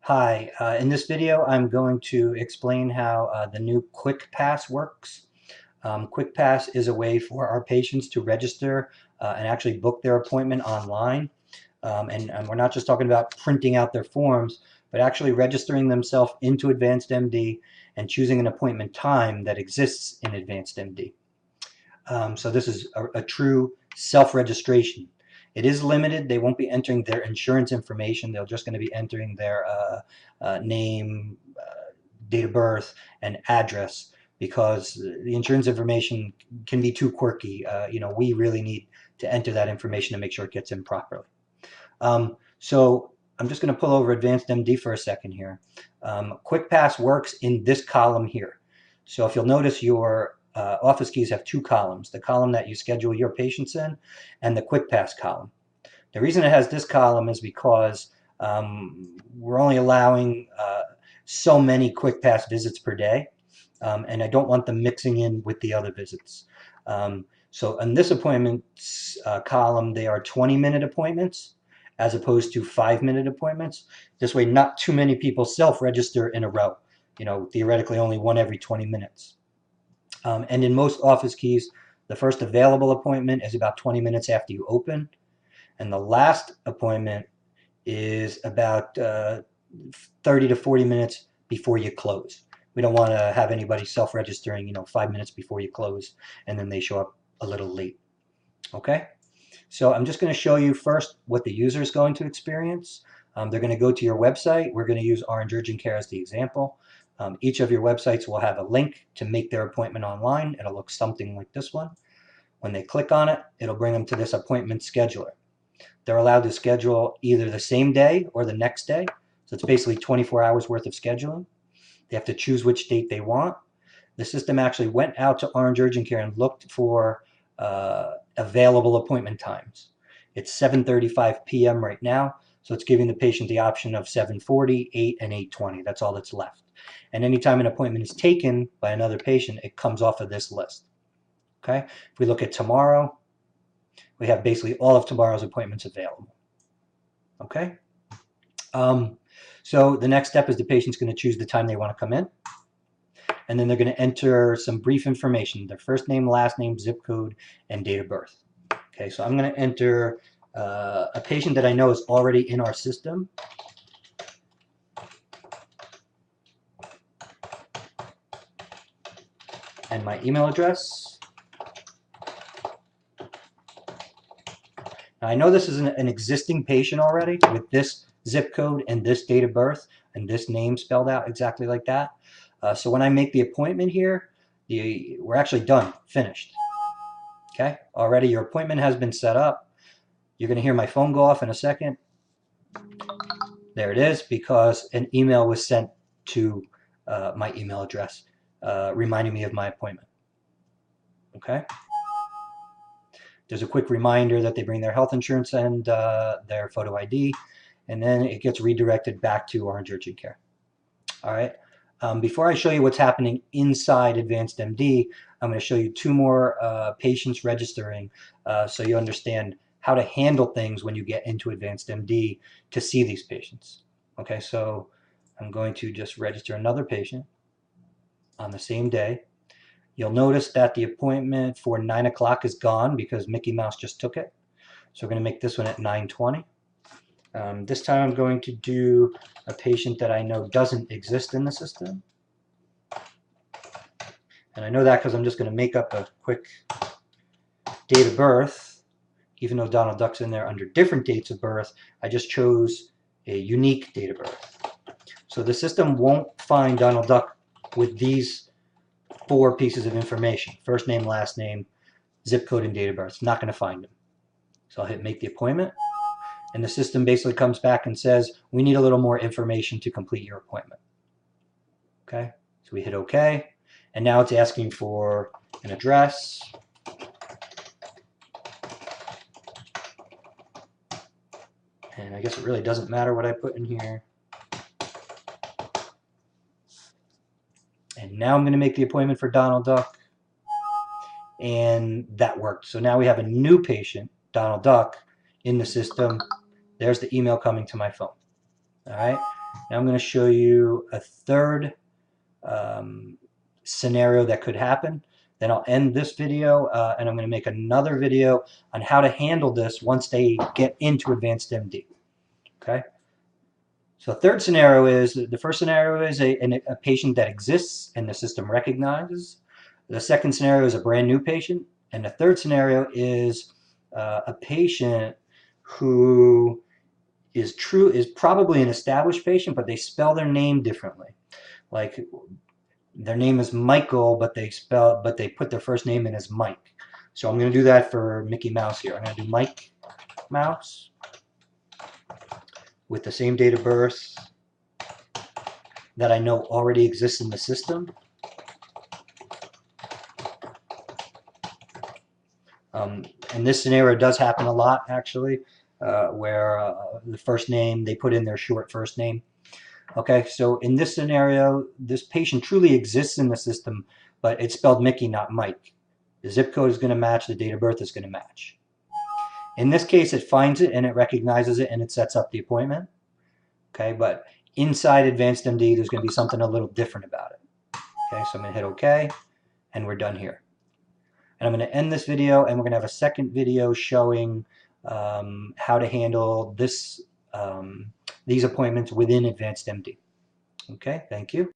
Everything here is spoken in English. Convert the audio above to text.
Hi, in this video I'm going to explain how the new QuickPass works. QuickPass is a way for our patients to register and actually book their appointment online. And we're not just talking about printing out their forms, but actually registering themselves into AdvancedMD and choosing an appointment time that exists in AdvancedMD. So this is a true self-registration. It is limited. They won't be entering their insurance information. They're just going to be entering their name, date of birth, and address because the insurance information can be too quirky. We really need to enter that information to make sure it gets in properly. So I'm just going to pull over AdvancedMD for a second here. QuickPass works in this column here. So if you'll notice, your office keys have two columns, the column that you schedule your patients in and the QuickPass column. The reason it has this column is because we're only allowing so many QuickPass visits per day, and I don't want them mixing in with the other visits. So in this appointments column, they are 20-minute appointments as opposed to 5-minute appointments. This way, not too many people self-register in a row. Theoretically only one every 20 minutes. And in most office keys, the first available appointment is about 20 minutes after you open, and the last appointment is about 30 to 40 minutes before you close. We don't want to have anybody self-registering, 5 minutes before you close, and then they show up a little late. Okay? So I'm just going to show you first what the user is going to experience. They're going to go to your website. We're going to use Orange Urgent Care as the example. Each of your websites will have a link to make their appointment online. It'll look something like this one. When they click on it, it'll bring them to this appointment scheduler. They're allowed to schedule either the same day or the next day. So it's basically 24 hours worth of scheduling. They have to choose which date they want. The system actually went out to Orange Urgent Care and looked for available appointment times. It's 7:35 p.m. right now, so it's giving the patient the option of 7:40, 8, and 8:20. That's all that's left. And anytime an appointment is taken by another patient, it comes off of this list. Okay? If we look at tomorrow, we have basically all of tomorrow's appointments available. Okay? So the next step is the patient's going to choose the time they want to come in. And then they're going to enter some brief information, their first name, last name, zip code, and date of birth. Okay, so I'm going to enter a patient that I know is already in our system. And my email address. Now I know this is an existing patient already with this zip code and this date of birth and this name spelled out exactly like that. So when I make the appointment here, we're actually done, finished. Okay, already your appointment has been set up. You're going to hear my phone go off in a second. There it is, because an email was sent to my email address reminding me of my appointment. Okay. There's a quick reminder that they bring their health insurance and their photo ID, and then it gets redirected back to Orange Urgent Care. All right. Before I show you what's happening inside AdvancedMD, I'm going to show you two more patients registering so you understand how to handle things when you get into AdvancedMD to see these patients. Okay, so I'm going to just register another patient on the same day. You'll notice that the appointment for 9 o'clock is gone because Mickey Mouse just took it. So we're going to make this one at 9:20. This time I'm going to do a patient that I know doesn't exist in the system. And I know that because I'm just going to make up a quick date of birth. Even though Donald Duck's in there under different dates of birth, I just chose a unique date of birth. So the system won't find Donald Duck with these 4 pieces of information: first name, last name, zip code, and date of birth. It's not going to find him. So I'll hit make the appointment. And the system basically comes back and says, we need a little more information to complete your appointment. Okay, so we hit OK. And now it's asking for an address. And I guess it really doesn't matter what I put in here. And now I'm going to make the appointment for Donald Duck. And that worked. So now we have a new patient, Donald Duck, in the system. There's the email coming to my phone. All right. Now I'm going to show you a third scenario that could happen. Then I'll end this video and I'm going to make another video on how to handle this once they get into AdvancedMD. Okay. So third scenario is, the first scenario is a patient that exists and the system recognizes. The second scenario is a brand new patient. And the third scenario is a patient who is probably an established patient, but they spell their name differently. Like their name is Michael, but they put their first name in as Mike. So I'm going to do that for Mickey Mouse here. I'm going to do Mike Mouse with the same date of birth that I know already exists in the system. And this scenario does happen a lot, actually, where the first name, they put in their short first name. Okay, so in this scenario, this patient truly exists in the system, but it's spelled Mickey, not Mike. The zip code is going to match, the date of birth is going to match. In this case, it finds it and it recognizes it and it sets up the appointment. Okay, but inside AdvancedMD, there's going to be something a little different about it. Okay, so I'm going to hit OK, and we're done here. And I'm going to end this video, and we're going to have a second video showing how to handle these appointments within AdvancedMD. Okay, thank you.